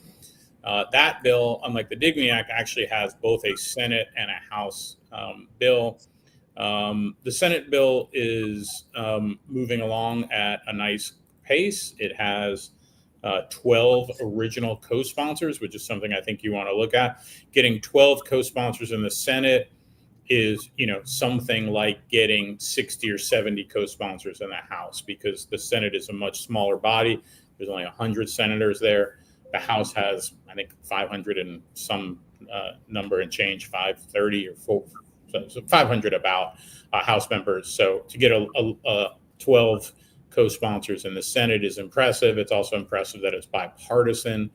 Speaker 3: That bill, unlike the Dignity Act, actually has both a Senate and a House bill. The Senate bill is moving along at a nice pace. It has 12 original co-sponsors, which is something I think you want to look at. Getting 12 co-sponsors in the Senate is, something like getting 60 or 70 co-sponsors in the House, because the Senate is a much smaller body. There's only 100 senators there. The House has, I think, 500 and some number and change, 530 or 4. So 500 about House members. So to get a 12 co-sponsors in the Senate is impressive. It's also impressive that it's bipartisan,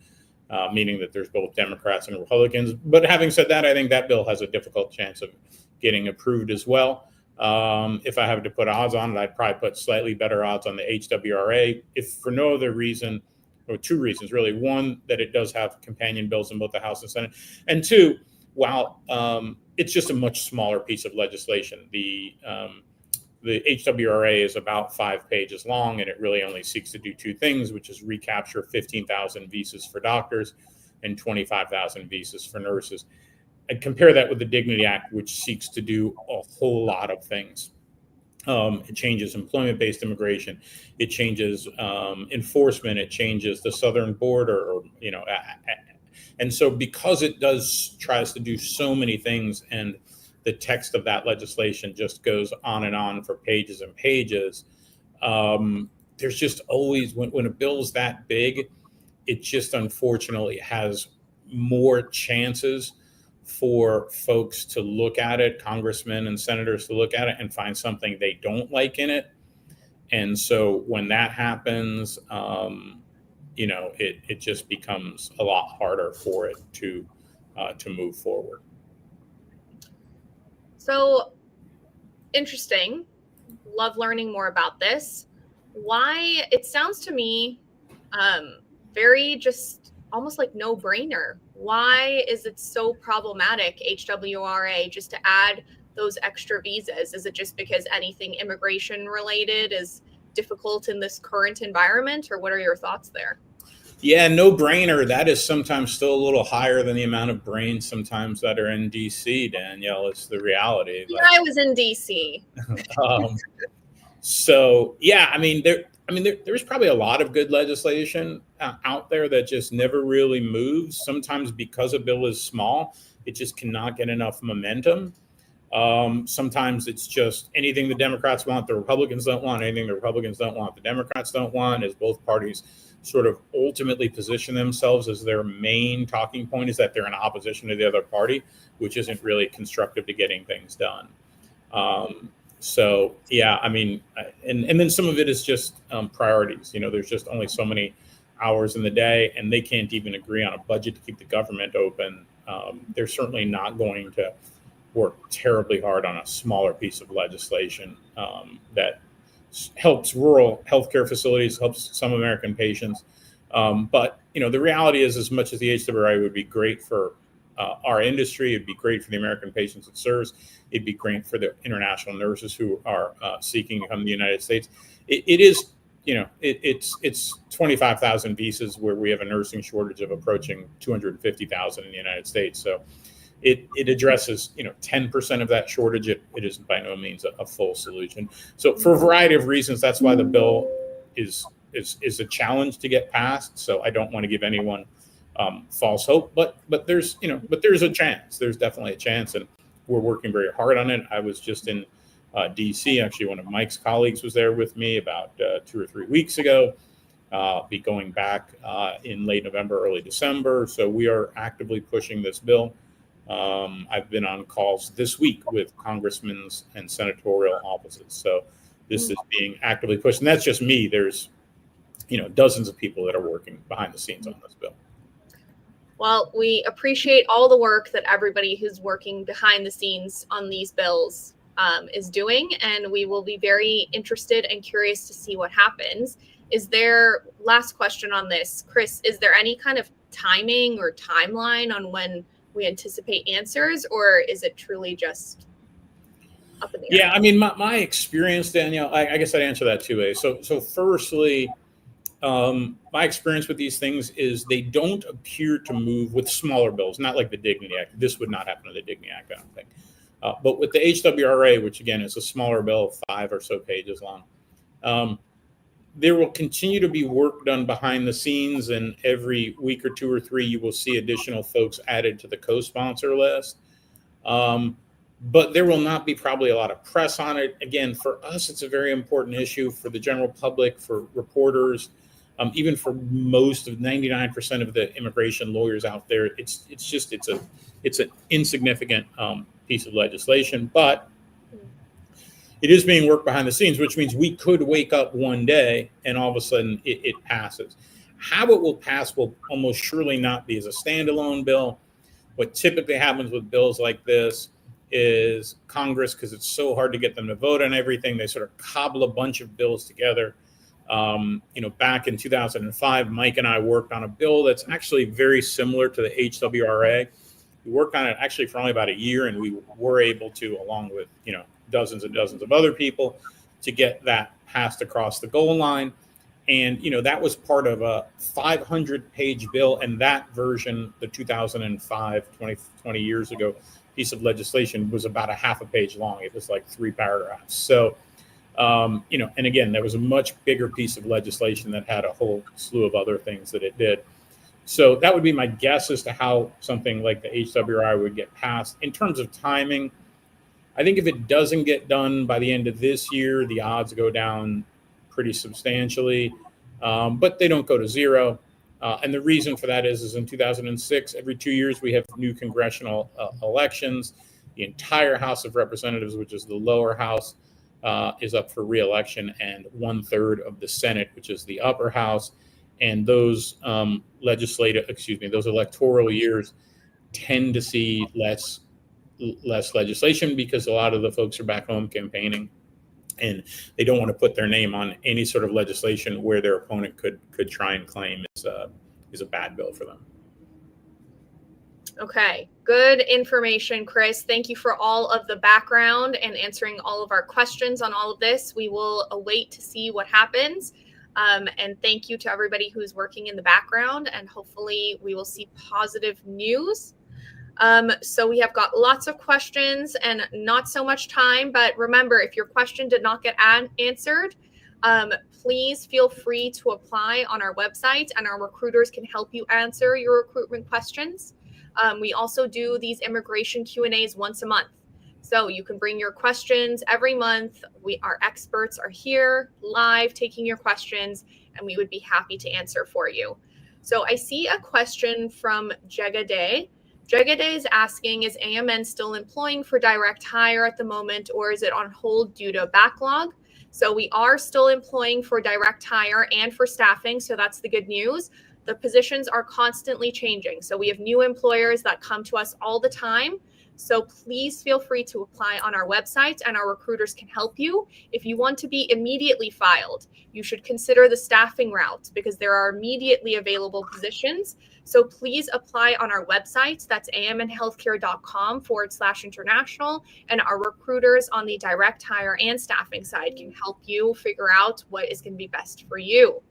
Speaker 3: meaning that there's both Democrats and Republicans. But having said that, I think that bill has a difficult chance of getting approved as well. If I have to put odds on it, I'd probably put slightly better odds on the HWRA, if for no other reason, or two reasons really. One, that it does have companion bills in both the House and Senate. And two, while it's just a much smaller piece of legislation. The HWRA is about 5 pages long, and it really only seeks to do two things, which is recapture 15,000 visas for doctors and 25,000 visas for nurses. And compare that with the Dignity Act, which seeks to do a whole lot of things. It changes employment-based immigration. It changes enforcement. It changes the southern border, and so because it tries to do so many things, and the text of that legislation just goes on and on for pages and pages, there's just always, when a bill's that big, it just unfortunately has more chances for folks to look at it, congressmen and senators to look at it and find something they don't like in it. And so when that happens, it just becomes a lot harder for it to move forward.
Speaker 1: So interesting. Love learning more about this. Why? It sounds to me very just almost like no brainer. Why is it so problematic, HWRA, just to add those extra visas? Is it just because anything immigration related is difficult in this current environment, or what are your thoughts there?
Speaker 3: Yeah, no brainer. That is sometimes still a little higher than the amount of brains sometimes that are in DC, Danielle. It's the reality.
Speaker 1: Yeah, I was in DC.
Speaker 3: So yeah, there's probably a lot of good legislation out there that just never really moves. Sometimes because a bill is small, it just cannot get enough momentum. Sometimes it's just anything the Democrats want, the Republicans don't want. Anything the Republicans don't want, the Democrats don't want, as both parties sort of ultimately position themselves as their main talking point is that they're in opposition to the other party, which isn't really constructive to getting things done. So yeah, and then some of it is just priorities. There's just only so many hours in the day, and they can't even agree on a budget to keep the government open. They're certainly not going to work terribly hard on a smaller piece of legislation that helps rural healthcare facilities, helps some American patients. But the reality is, as much as the HWRA would be great for our industry. It'd be great for the American patients it serves. It'd be great for the international nurses who are seeking to come to the United States. It is, it's 25,000 visas where we have a nursing shortage of approaching 250,000 in the United States. So it addresses 10% of that shortage. It is by no means a full solution. So for a variety of reasons, that's why the bill is a challenge to get passed. So I don't want to give anyone false hope, but there's there's a chance. There's definitely a chance, and we're working very hard on it. I was just in DC. Actually, one of Mike's colleagues was there with me about 2 or 3 weeks ago. Be going back in late November, early December. So we are actively pushing this bill. I've been on calls this week with congressmen's and senatorial offices. So this is being actively pushed, and that's just me. There's dozens of people that are working behind the scenes on this bill.
Speaker 1: Well, we appreciate all the work that everybody who's working behind the scenes on these bills is doing, and we will be very interested and curious to see what happens. Last question on this, Chris, is there any kind of timing or timeline on when we anticipate answers, or is it truly just up in the air?
Speaker 3: Yeah, I mean, my experience, Danielle, I guess I'd answer that two ways. So firstly, my experience with these things is they don't appear to move with smaller bills, not like the Dignity Act. This would not happen to the Dignity Act, I don't think. But with the HWRA, which again is a smaller bill, 5 or so pages long, there will continue to be work done behind the scenes, and every week or 2 or 3, you will see additional folks added to the co-sponsor list. But there will not be probably a lot of press on it. Again, for us, it's a very important issue. For the general public, for reporters, even for most of 99% of the immigration lawyers out there, it's an insignificant piece of legislation, but it is being worked behind the scenes, which means we could wake up one day and all of a sudden it passes. How it will pass will almost surely not be as a standalone bill. What typically happens with bills like this is Congress, because it's so hard to get them to vote on everything, they sort of cobble a bunch of bills together. Back in 2005, Mike and I worked on a bill that's actually very similar to the HWRA. We worked on it actually for only about a year, and we were able to, along with dozens and dozens of other people, to get that passed across the goal line. And that was part of a 500-page bill, and that version, the 2005, 20 years ago piece of legislation, was about a half a page long. It was like 3 paragraphs. So and again, there was a much bigger piece of legislation that had a whole slew of other things that it did. So that would be my guess as to how something like the HWRI would get passed. In terms of timing, I think if it doesn't get done by the end of this year, the odds go down pretty substantially, but they don't go to zero. And the reason for that is in 2006, every 2 years, we have new congressional elections. The entire House of Representatives, which is the lower house, is up for re-election, and 1/3 of the Senate, which is the upper house. And those those electoral years tend to see less legislation because a lot of the folks are back home campaigning, and they don't want to put their name on any sort of legislation where their opponent could try and claim is a bad bill for them.
Speaker 1: Okay, good information, Chris. Thank you for all of the background and answering all of our questions on all of this. We will await to see what happens. And thank you to everybody who's working in the background, and hopefully we will see positive news. So we have got lots of questions and not so much time, but remember, if your question did not get answered, please feel free to apply on our website, and our recruiters can help you answer your recruitment questions. We also do these immigration Q&As once a month. So you can bring your questions every month. Our experts are here live taking your questions, and we would be happy to answer for you. So I see a question from Jegade. Jegade is asking, is AMN still employing for direct hire at the moment, or is it on hold due to backlog? So we are still employing for direct hire and for staffing. So that's the good news. The positions are constantly changing. So we have new employers that come to us all the time. So please feel free to apply on our website, and our recruiters can help you. If you want to be immediately filed, you should consider the staffing route because there are immediately available positions. So please apply on our website. That's amnhealthcare.com/international. And our recruiters on the direct hire and staffing side can help you figure out what is going to be best for you.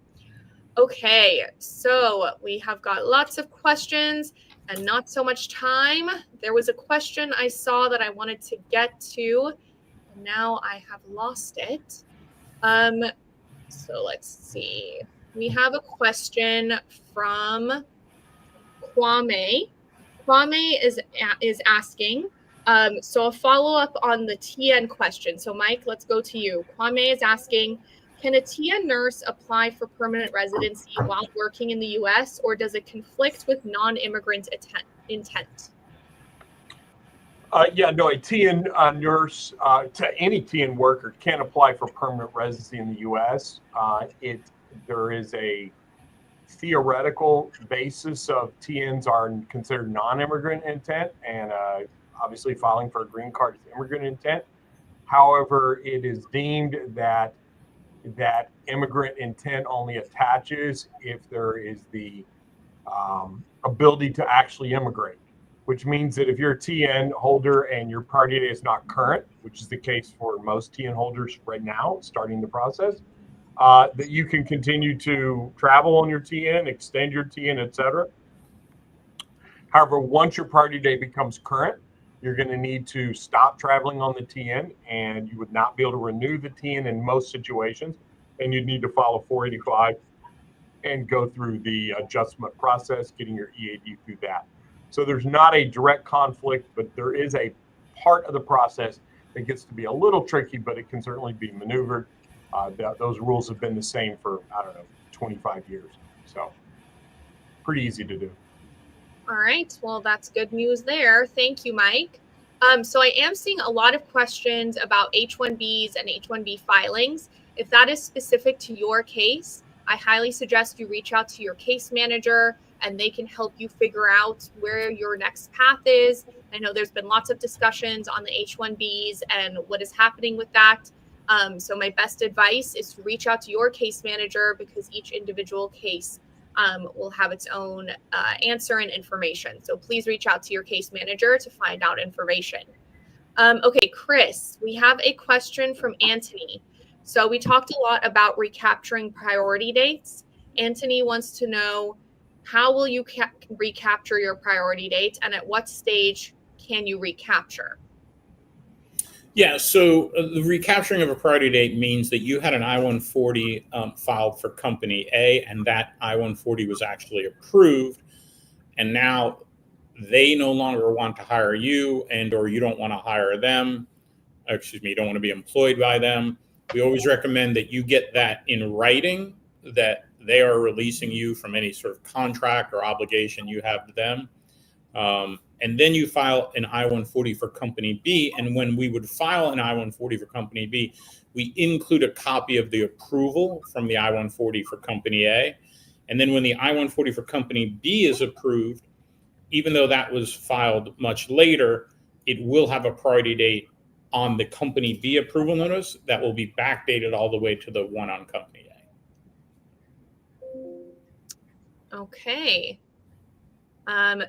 Speaker 1: Okay, so we have got lots of questions and not so much time. There was a question I saw that I wanted to get to, and now I have lost it. So let's see. We have a question from Kwame. Kwame is asking, so a follow-up on the TN question. So Mike, let's go to you. Kwame is asking, can a TN nurse apply for permanent residency while working in the U.S., or does it conflict with non-immigrant intent?
Speaker 2: A TN nurse, to any TN worker can apply for permanent residency in the U.S. There is a theoretical basis of TNs are considered non-immigrant intent, and obviously filing for a green card is immigrant intent. However, it is deemed that immigrant intent only attaches if there is the ability to actually immigrate, which means that if you're a TN holder and your priority date is not current, which is the case for most TN holders right now, starting the process, that you can continue to travel on your TN, extend your TN, etc. However, once your priority date becomes current, you're going to need to stop traveling on the TN, and you would not be able to renew the TN in most situations, and you'd need to file a 485 and go through the adjustment process, getting your EAD through that. So there's not a direct conflict, but there is a part of the process that gets to be a little tricky, but it can certainly be maneuvered. Those rules have been the same for, 25 years. So pretty easy to do.
Speaker 1: All right. Well, that's good news there. Thank you, Mike. So I am seeing a lot of questions about H-1Bs and H-1B filings. If that is specific to your case, I highly suggest you reach out to your case manager, and they can help you figure out where your next path is. I know there's been lots of discussions on the H-1Bs and what is happening with that. So my best advice is to reach out to your case manager, because each individual case will have its own answer and information. So please reach out to your case manager to find out information. Okay, Chris, we have a question from Anthony. So we talked a lot about recapturing priority dates. Anthony wants to know, how will you recapture your priority date, and at what stage can you recapture?
Speaker 3: Yeah, so the recapturing of a priority date means that you had an I-140 filed for company A, and that I-140 was actually approved, and now they no longer want to hire you, and or you don't want to hire them, you don't want to be employed by them. We always recommend that you get that in writing, that they are releasing you from any sort of contract or obligation you have to them. And then you file an I-140 for company B. And when we would file an I-140 for company B, we include a copy of the approval from the I-140 for company A. And then when the I-140 for company B is approved, even though that was filed much later, it will have a priority date on the company B approval notice that will be backdated all the way to the one on company A.
Speaker 1: Okay.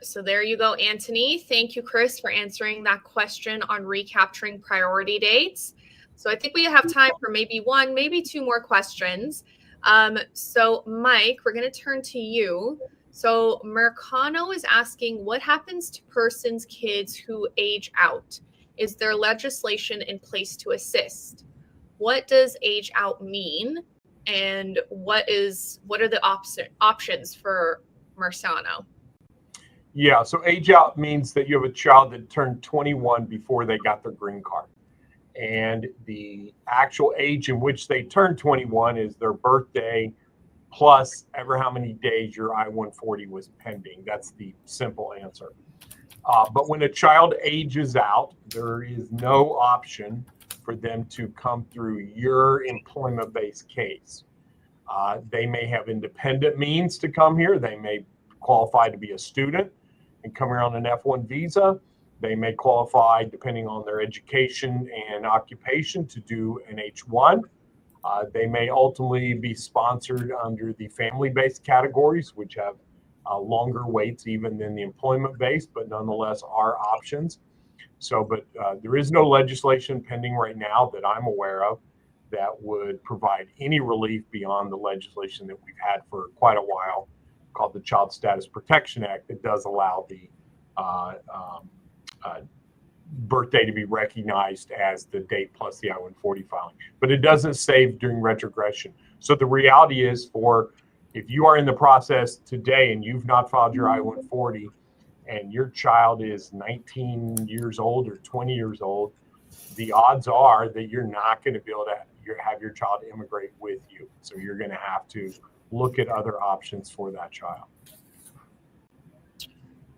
Speaker 1: So there you go, Anthony. Thank you, Chris, for answering that question on recapturing priority dates. So I think we have time for maybe one, maybe two more questions. So Mike, we're going to turn to you. So Mercano is asking, what happens to persons' kids who age out? Is there legislation in place to assist? What does age out mean? And what are the options for Mercano?
Speaker 2: Yeah, so age out means that you have a child that turned 21 before they got their green card. And the actual age in which they turn 21 is their birthday plus ever how many days your I-140 was pending. That's the simple answer. But when a child ages out, there is no option for them to come through your employment-based case. They may have independent means to come here. They may qualify to be a student and come here on an F1 visa, They may qualify, depending on their education and occupation, to do an H-1. They may ultimately be sponsored under the family-based categories, which have longer waits even than the employment-based, but nonetheless are options. So, but there is no legislation pending right now that I'm aware of that would provide any relief beyond the legislation that we've had for quite a while, called the Child Status Protection Act, that does allow the birthday to be recognized as the date plus the I-140 filing. But it doesn't save during retrogression. So the reality is, if you are in the process today and you've not filed your I-140 and your child is 19 years old or 20 years old, the odds are that you're not going to be able to have your child immigrate with you. So you're going to have to look at other options for that child.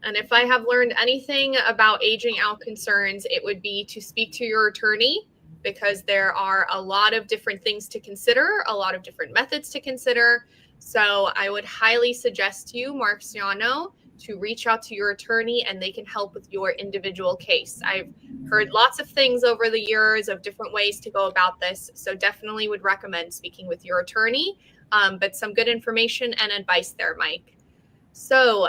Speaker 1: And if I have learned anything about aging out concerns, it would be to speak to your attorney, because there are a lot of different things to consider, a lot of different methods to consider. So I would highly suggest you, Marciano, to reach out to your attorney, and they can help with your individual case. I've heard lots of things over the years of different ways to go about this. So definitely would recommend speaking with your attorney, but some good information and advice there, Mike. So,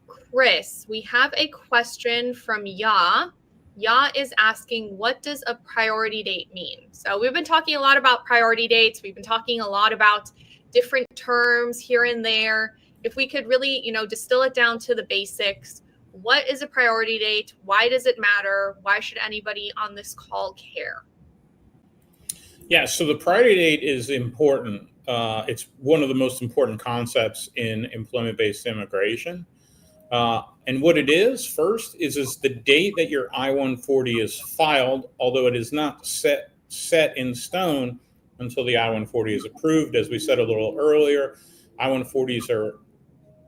Speaker 1: Chris, we have a question from Ya. Ya is asking, what does a priority date mean? So we've been talking a lot about priority dates. We've been talking a lot about different terms here and there. If we could really, distill it down to the basics, what is a priority date? Why does it matter? Why should anybody on this call care?
Speaker 3: Yeah, so the priority date is important. It's one of the most important concepts in employment-based immigration. And what it is, first, is the date that your I-140 is filed, although it is not set in stone until the I-140 is approved. As we said a little earlier, I-140s are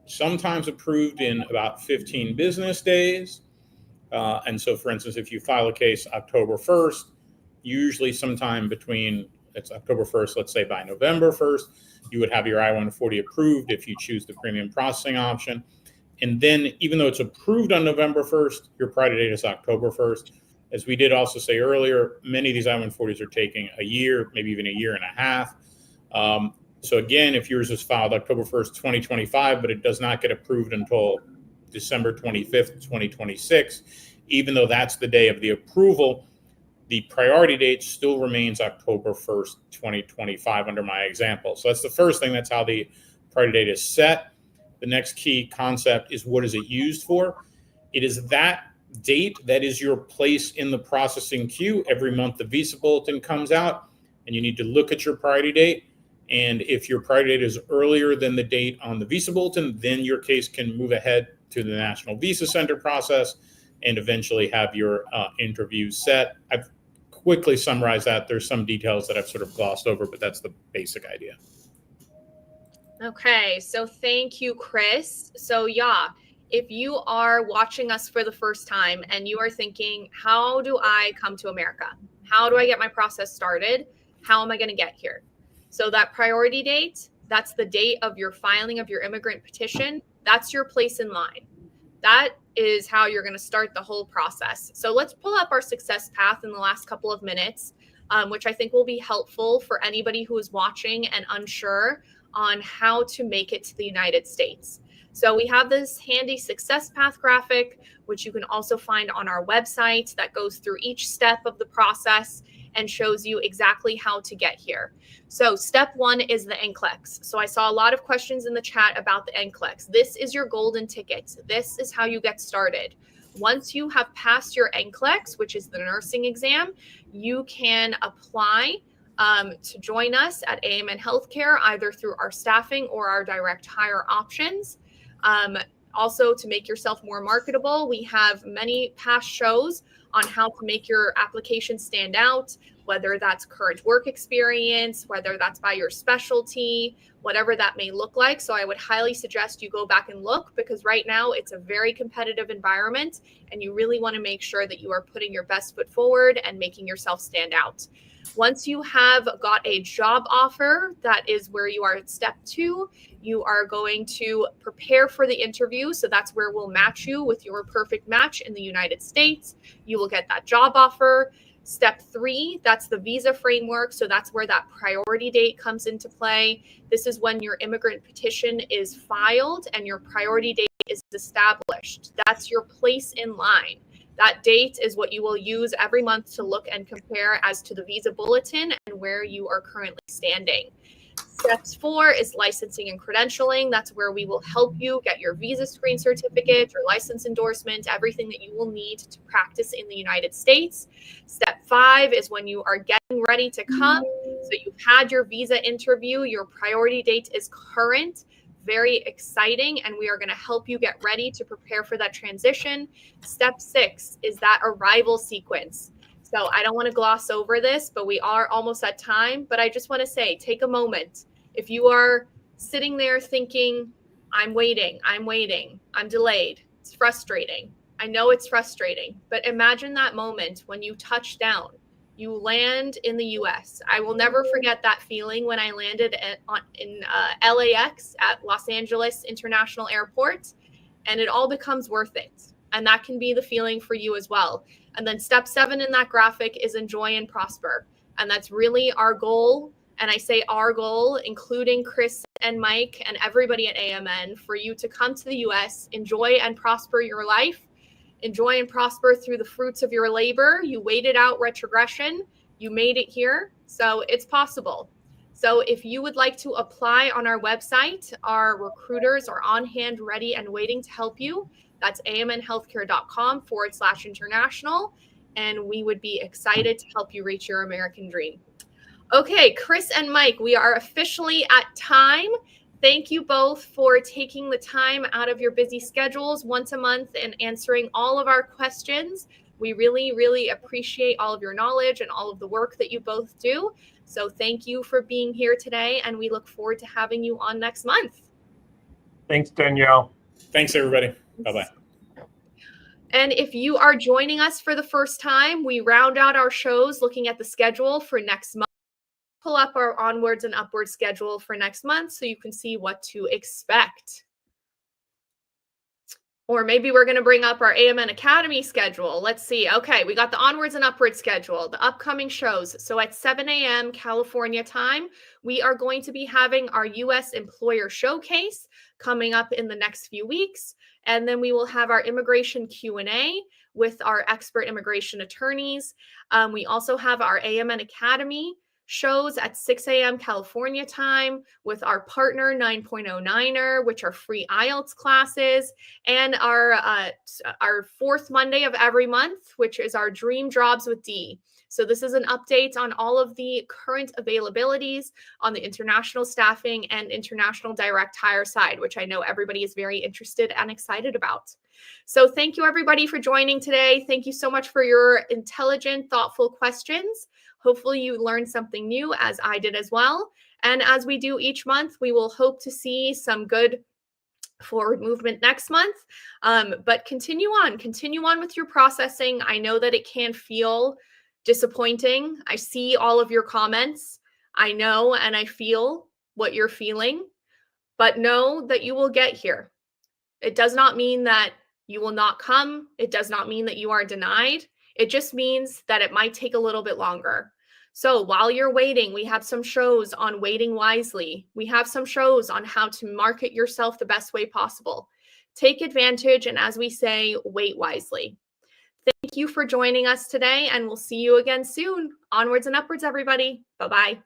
Speaker 3: sometimes approved in about 15 business days. And so, for instance, if you file a case October 1st, usually sometime between, it's October 1st, let's say by November 1st, you would have your I-140 approved if you choose the premium processing option. And then, even though it's approved on November 1st, your priority date is October 1st. As we did also say earlier, many of these I-140s are taking a year, maybe even a year and a half. So again, if yours is filed October 1st, 2025, but it does not get approved until December 25th, 2026, even though that's the day of the approval, the priority date still remains October 1st, 2025 under my example. So that's the first thing. That's how the priority date is set. The next key concept is, what is it used for? It is that date that is your place in the processing queue. Every month the visa bulletin comes out, and you need to look at your priority date. And if your priority date is earlier than the date on the visa bulletin, then your case can move ahead to the National Visa Center process and eventually have your interview set. I've quickly summarized that. There's some details that I've sort of glossed over, but that's the basic idea.
Speaker 1: Okay, so thank you, Chris. So yeah, if you are watching us for the first time and you are thinking, how do I come to America? How do I get my process started? How am I going to get here? So that priority date, that's the date of your filing of your immigrant petition. That's your place in line. That is how you're going to start the whole process. So let's pull up our success path in the last couple of minutes, which I think will be helpful for anybody who is watching and unsure on how to make it to the United States. So we have this handy success path graphic, which you can also find on our website, that goes through each step of the process and shows you exactly how to get here. So step one is the NCLEX. So I saw a lot of questions in the chat about the NCLEX. This is your golden ticket. This is how you get started. Once you have passed your NCLEX, which is the nursing exam, you can apply to join us at AMN Healthcare, either through our staffing or our direct hire options. Also, to make yourself more marketable, we have many past shows on how to make your application stand out, whether that's current work experience, whether that's by your specialty, whatever that may look like. So I would highly suggest you go back and look, because right now it's a very competitive environment and you really want to make sure that you are putting your best foot forward and making yourself stand out. Once you have got a job offer, that is where you are at step two. You are going to prepare for the interview. So that's where we'll match you with your perfect match in the United States. You will get that job offer. Step 3, that's the visa framework. So that's where that priority date comes into play. This is when your immigrant petition is filed and your priority date is established. That's your place in line. That date is what you will use every month to look and compare as to the visa bulletin and where you are currently standing. Steps 4 is licensing and credentialing. That's where we will help you get your visa screen certificate, your license endorsement, everything that you will need to practice in the United States. Step 5 is when you are getting ready to come. So you've had your visa interview, your priority date is current, very exciting, and we are going to help you get ready to prepare for that transition. Step 6 is that arrival sequence. So I don't want to gloss over this, but we are almost at time. But I just want to say, take a moment. If you are sitting there thinking, I'm waiting, I'm delayed, it's frustrating. I know it's frustrating, but imagine that moment when you touch down, you land in the US. I will never forget that feeling when I landed in LAX at Los Angeles International Airport, and it all becomes worth it. And that can be the feeling for you as well. And then step 7 in that graphic is enjoy and prosper. And that's really our goal. And I say our goal, including Chris and Mike and everybody at AMN, for you to come to the US, enjoy and prosper your life, enjoy and prosper through the fruits of your labor. You waited out retrogression, you made it here. So it's possible. So if you would like to apply on our website, our recruiters are on hand, ready, and waiting to help you. That's amnhealthcare.com/international. And we would be excited to help you reach your American dream. Okay, Chris and Mike, we are officially at time. Thank you both for taking the time out of your busy schedules once a month and answering all of our questions. We really, really appreciate all of your knowledge and all of the work that you both do. So thank you for being here today, and we look forward to having you on next month.
Speaker 2: Thanks, Danielle.
Speaker 3: Thanks, everybody. Bye-bye.
Speaker 1: And if you are joining us for the first time, we round out our shows looking at the schedule for next month. Pull up our onwards and upwards schedule for next month so you can see what to expect. Or maybe we're going to bring up our AMN Academy schedule. Let's see. Okay, we got the onwards and upwards schedule, the upcoming shows. So at 7 a.m. California time, we are going to be having our U.S. Employer Showcase coming up in the next few weeks. And then we will have our immigration Q&A with our expert immigration attorneys. We also have our AMN Academy shows at 6 a.m. California time with our partner 9.09er, which are free IELTS classes, and our fourth Monday of every month, which is our Dream Jobs with D. So this is an update on all of the current availabilities on the international staffing and international direct hire side, which I know everybody is very interested and excited about. So thank you, everybody, for joining today. Thank you so much for your intelligent, thoughtful questions. Hopefully you learned something new, as I did as well. And as we do each month, we will hope to see some good forward movement next month. But continue on with your processing. I know that it can feel disappointing. I see all of your comments. I know and I feel what you're feeling, but know that you will get here. It does not mean that you will not come. It does not mean that you are denied. It just means that it might take a little bit longer. So while you're waiting, we have some shows on waiting wisely. We have some shows on how to market yourself the best way possible. Take advantage, and as we say, wait wisely. Thank you for joining us today, and we'll see you again soon. Onwards and upwards, everybody. Bye-bye.